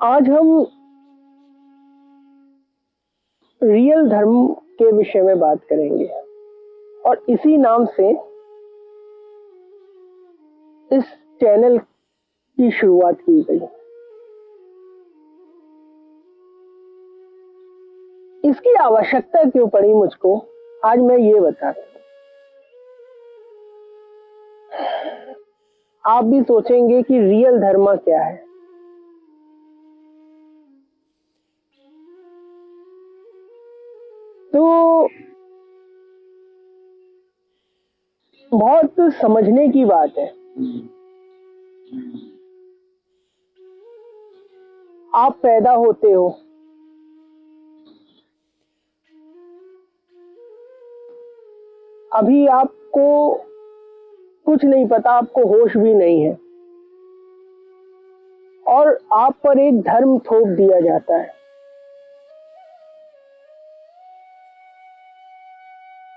आज हम रियल धर्म के विषय में बात करेंगे और इसी नाम से इस चैनल की शुरुआत की गई। इसकी आवश्यकता क्यों पड़ी मुझको, आज मैं ये बताता हूँ। आप भी सोचेंगे कि रियल धर्म क्या है। तो बहुत समझने की बात है। आप पैदा होते हो, अभी आपको कुछ नहीं पता, आपको होश भी नहीं है और आप पर एक धर्म थोप दिया जाता है।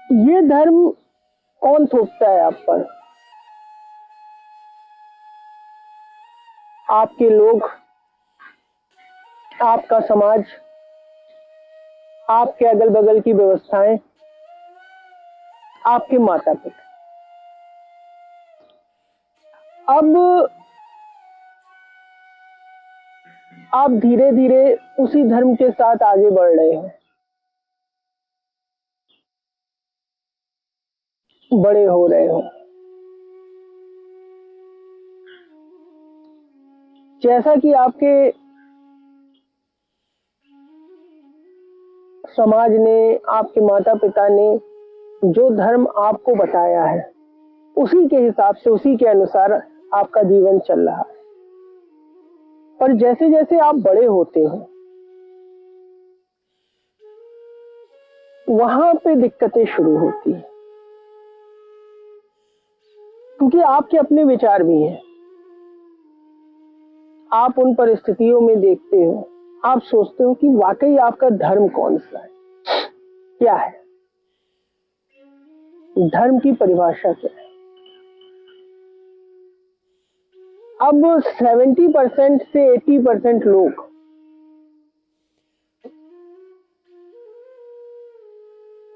ये धर्म कौन थोपता है आप पर? आपके लोग, आपका समाज, आपके अगल बगल की व्यवस्थाएं, आपके माता पिता। अब आप धीरे धीरे उसी धर्म के साथ आगे बढ़ रहे हो, बड़े हो रहे हो। जैसा कि आपके समाज ने, आपके माता पिता ने जो धर्म आपको बताया है, उसी के हिसाब से, उसी के अनुसार आपका जीवन चल रहा है। पर जैसे जैसे आप बड़े होते हो, वहां पे दिक्कतें शुरू होती हैं, क्योंकि आपके अपने विचार भी हैं। आप उन परिस्थितियों में देखते हो, आप सोचते हो कि वाकई आपका धर्म कौन सा है, क्या है, धर्म की परिभाषा क्या है। अब 70% से 80% लोग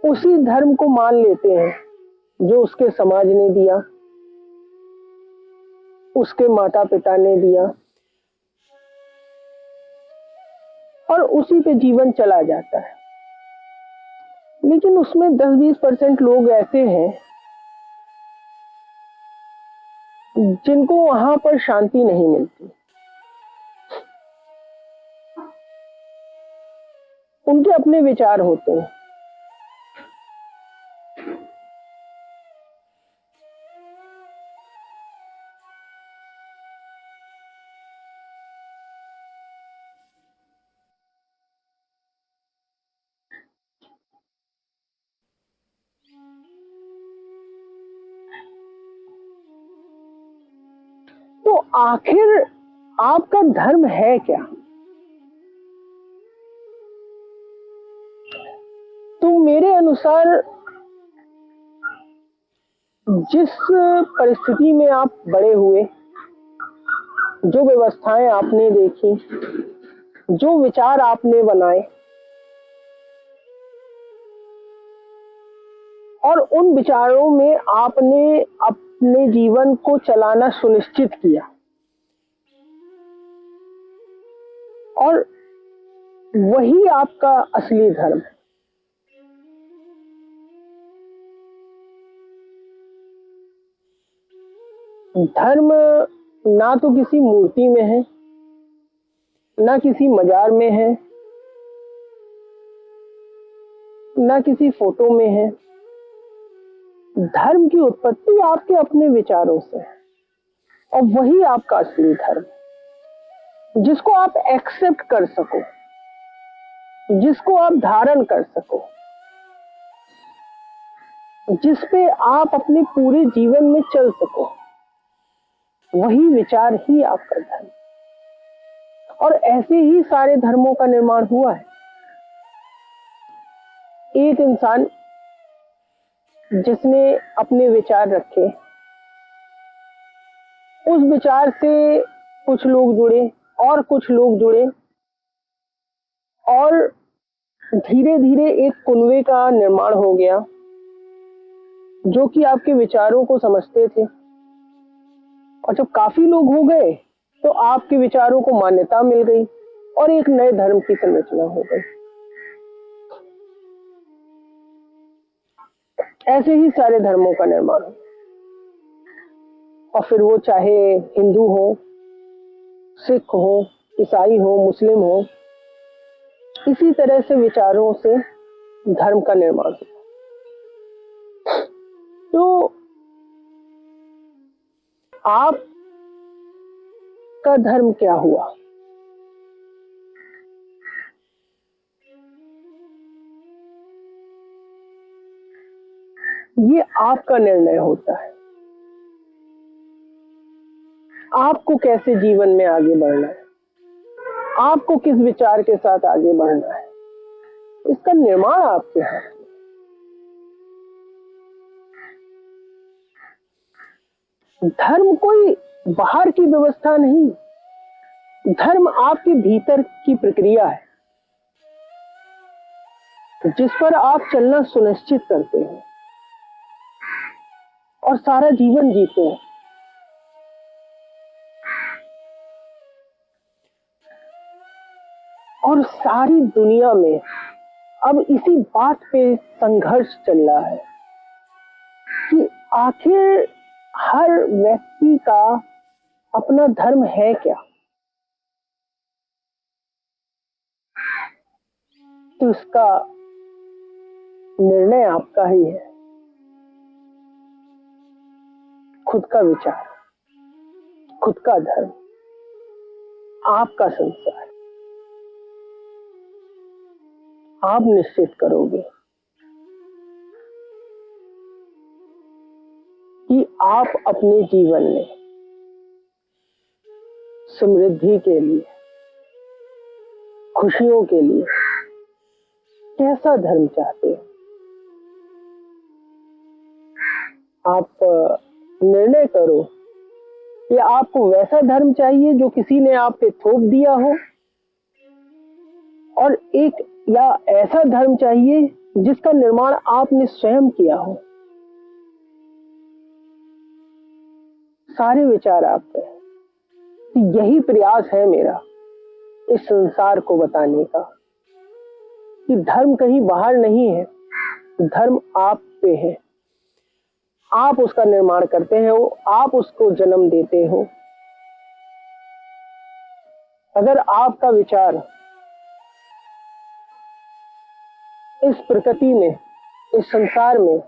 उसी धर्म को मान लेते हैं जो उसके समाज ने दिया, उसके माता पिता ने दिया, और उसी पे जीवन चला जाता है। लेकिन उसमें 10-20% लोग ऐसे हैं जिनको वहां पर शांति नहीं मिलती। उनके अपने विचार होते हैं। तो आखिर आपका धर्म है क्या? तो मेरे अनुसार जिस परिस्थिति में आप बड़े हुए, जो व्यवस्थाएं आपने देखी, जो विचार आपने बनाए, और उन विचारों में आपने अपने जीवन को चलाना सुनिश्चित किया, और वही आपका असली धर्म है। धर्म ना तो किसी मूर्ति में है, ना किसी मजार में है, ना किसी फोटो में है। धर्म की उत्पत्ति आपके अपने विचारों से है, और वही आपका असली धर्म, जिसको आप एक्सेप्ट कर सको, जिसको आप धारण कर सको, जिस पे आप अपने पूरे जीवन में चल सको, वही विचार ही आपका धर्म। और ऐसे ही सारे धर्मों का निर्माण हुआ है। एक इंसान जिसने अपने विचार रखे, उस विचार से कुछ लोग जुड़े और कुछ लोग जुड़े और धीरे धीरे एक कुनबे का निर्माण हो गया जो कि आपके विचारों को समझते थे। और जब काफी लोग हो गए तो आपके विचारों को मान्यता मिल गई और एक नए धर्म की संरचना हो गई। ऐसे ही सारे धर्मों का निर्माण हो, और फिर वो चाहे हिंदू हो, सिख हो, ईसाई हो, मुस्लिम हो, इसी तरह से विचारों से धर्म का निर्माण हो। तो आप का धर्म क्या हुआ? ये आपका निर्णय होता है। आपको कैसे जीवन में आगे बढ़ना है, आपको किस विचार के साथ आगे बढ़ना है, इसका निर्माण आपके हाथ में। धर्म कोई बाहर की व्यवस्था नहीं, धर्म आपके भीतर की प्रक्रिया है जिस पर आप चलना सुनिश्चित करते हैं और सारा जीवन जीते हैं। और सारी दुनिया में अब इसी बात पे संघर्ष चल रहा है कि आखिर हर व्यक्ति का अपना धर्म है क्या। तो इसका निर्णय आपका ही है। खुद का विचार, खुद का धर्म, आपका संसार आप निश्चित करोगे कि आप अपने जीवन में समृद्धि के लिए, खुशियों के लिए कैसा धर्म चाहते हो। आप निर्णय करो कि आपको वैसा धर्म चाहिए जो किसी ने आप पे थोप दिया हो, और एक या ऐसा धर्म चाहिए जिसका निर्माण आपने स्वयं किया हो। सारे विचार आप पे। तो यही प्रयास है मेरा इस संसार को बताने का कि धर्म कहीं बाहर नहीं है, धर्म आप पे है। आप उसका निर्माण करते हो, आप उसको जन्म देते हो। अगर आपका विचार इस प्रकृति में, इस संसार में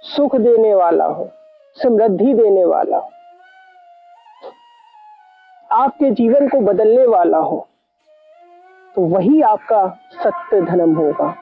सुख देने वाला हो, समृद्धि देने वाला हो, आपके जीवन को बदलने वाला हो, तो वही आपका सत्य धर्म होगा।